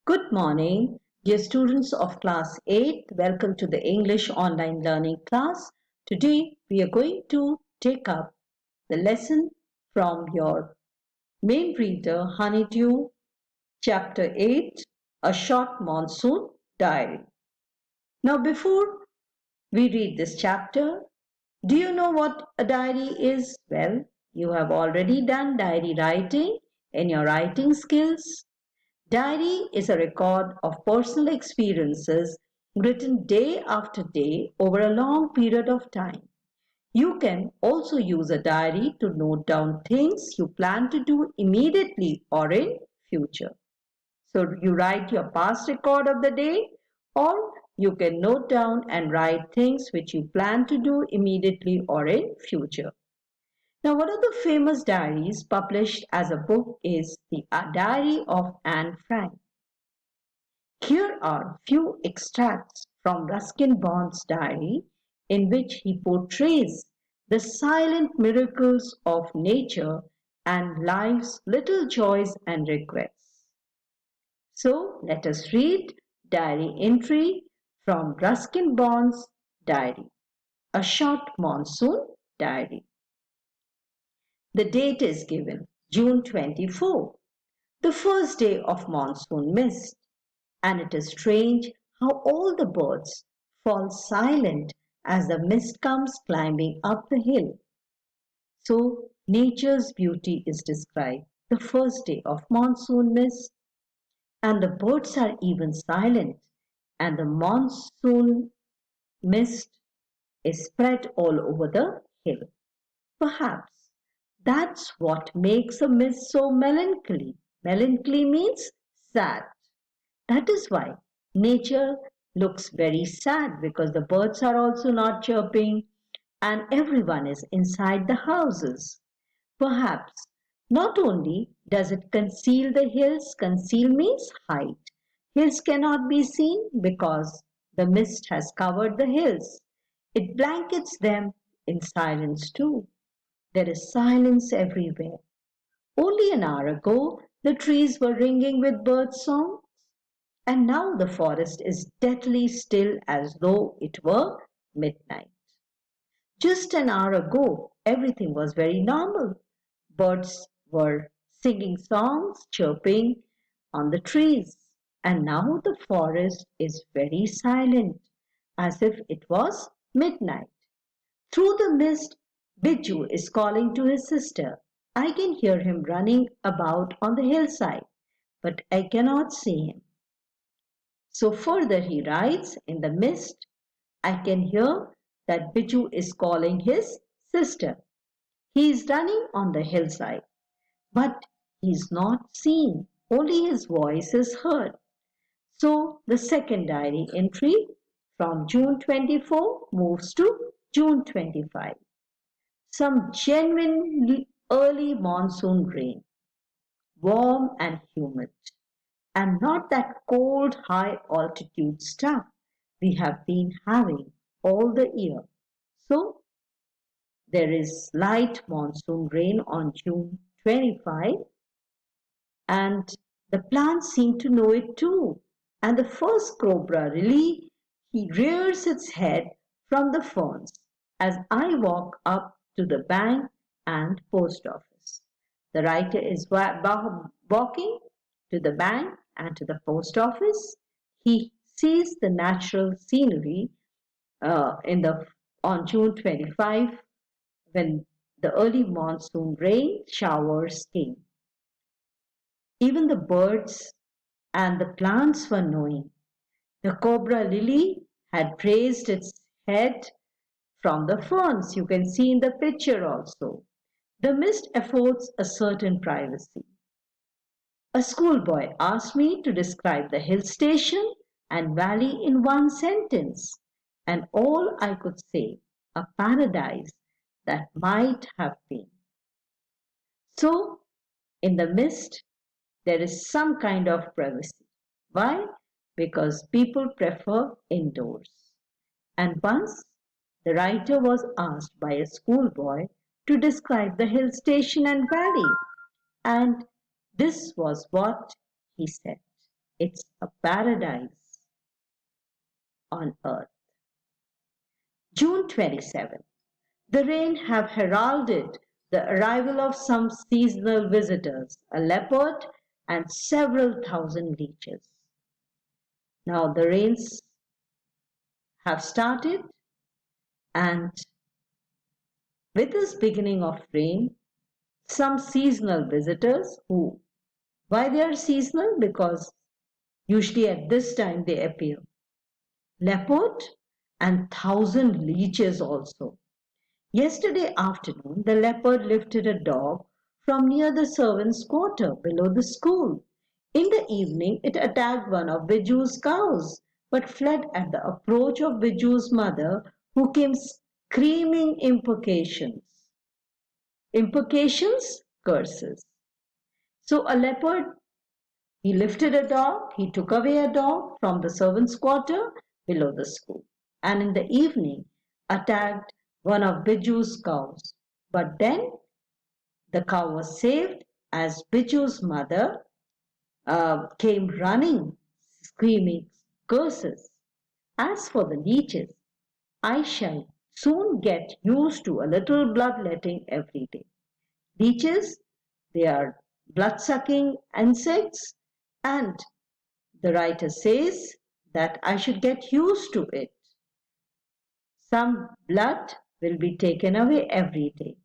Good morning, dear students of class 8. Welcome to the English online learning class. Today we are going to take up the lesson from your main reader Honeydew, chapter 8, A Short Monsoon Diary. Now before we read this chapter, do you know what a diary is? Well, you have already done diary writing in your writing skills. Diary is a record of personal experiences written day after day over a long period of time. You can also use a diary to note down things you plan to do immediately or in future. So you write your past record of the day, or you can note down and write things which you plan to do immediately or in future. Now, one of the famous diaries published as a book is the Diary of Anne Frank. Here are few extracts from Ruskin Bond's diary in which he portrays the silent miracles of nature and life's little joys and regrets. So let us read diary entry from Ruskin Bond's diary, A Short Monsoon Diary. The date is given, June 24, the first day of monsoon mist. And it is strange how all the birds fall silent as the mist comes climbing up the hill. So nature's beauty is described, the first day of monsoon mist, and the birds are even silent, and the monsoon mist is spread all over the hill. Perhaps that's what makes a mist so melancholy. Melancholy means sad. That is why nature looks very sad because the birds are also not chirping and everyone is inside the houses. Perhaps not only does it conceal the hills, conceal means hide. Hills cannot be seen because the mist has covered the hills. It blankets them in silence too. There is silence everywhere. Only an hour ago, the trees were ringing with bird songs, and now the forest is deathly still as though it were midnight. Just an hour ago, everything was very normal. Birds were singing songs, chirping on the trees, and now the forest is very silent, as if it was midnight. Through the mist, Biju is calling to his sister. I can hear him running about on the hillside, but I cannot see him. So further he writes, in the mist, I can hear that Biju is calling his sister. He is running on the hillside, but he is not seen, only his voice is heard. So the second diary entry from June 24 moves to June 25. Some genuine early monsoon rain, warm and humid, and not that cold high altitude stuff we have been having all the year. So there is light monsoon rain on June 25, and the plants seem to know it too. And the first cobra really he rears its head from the ferns as I walk up to the bank and post office. The writer is walking to the bank and to the post office. He sees the natural scenery in the on June 25 when the early monsoon rain showers came. Even the birds and the plants were knowing. The cobra lily had raised its head from the ferns. You can see in the picture also. The mist affords a certain privacy. A schoolboy asked me to describe the hill station and valley in one sentence, and all I could say, a paradise that might have been. So, in the mist, there is some kind of privacy. Why? Because people prefer indoors. And once the writer was asked by a schoolboy to describe the hill station and valley, and this was what he said. It's a paradise on earth. June 27th. The rain have heralded the arrival of some seasonal visitors, a leopard and several thousand leeches. Now the rains have started, and with this beginning of rain, some seasonal visitors who, why they are seasonal? Because usually at this time they appear. Leopard and thousand leeches also. Yesterday afternoon, the leopard lifted a dog from near the servants' quarter below the school. In the evening, it attacked one of Biju's cows, but fled at the approach of Biju's mother, who came screaming imprecations. Imprecations? Curses. So a leopard, he lifted a dog, he took away a dog from the servants' quarter below the school, and in the evening attacked one of Biju's cows. But then the cow was saved as Biju's mother came running, screaming curses. As for the leeches, I shall soon get used to a little bloodletting every day. Leeches, they are blood-sucking insects, and the writer says that I should get used to it. Some blood will be taken away every day.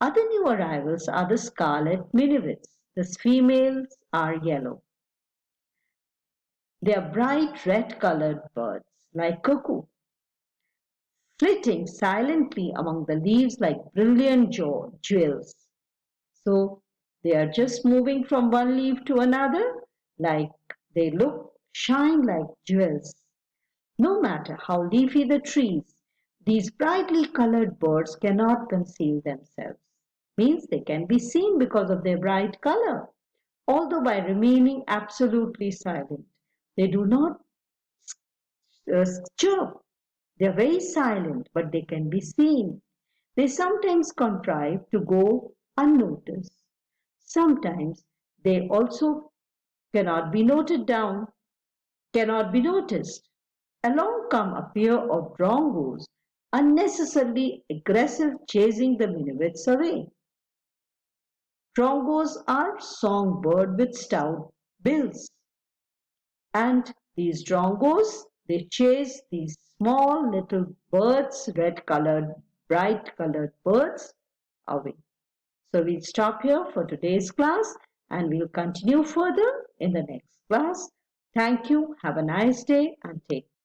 Other new arrivals are the scarlet miniwits. The females are yellow. They are bright red-colored birds, like cuckoo, flitting silently among the leaves like brilliant jewels. So they are just moving from one leaf to another, like they shine like jewels. No matter how leafy the trees, these brightly colored birds cannot conceal themselves. Means they can be seen because of their bright color. Although by remaining absolutely silent, they do not chirp. They are very silent, but they can be seen. They sometimes contrive to go unnoticed. Sometimes they also cannot be noted down, cannot be noticed. Along come a pair of drongos, unnecessarily aggressive, chasing the minuets away. Drongos are songbird with stout bills, and these drongos, they chase these small little birds, red colored, bright colored birds away. So we'll stop here for today's class, and we'll continue further in the next class. Thank you. Have a nice day and take care.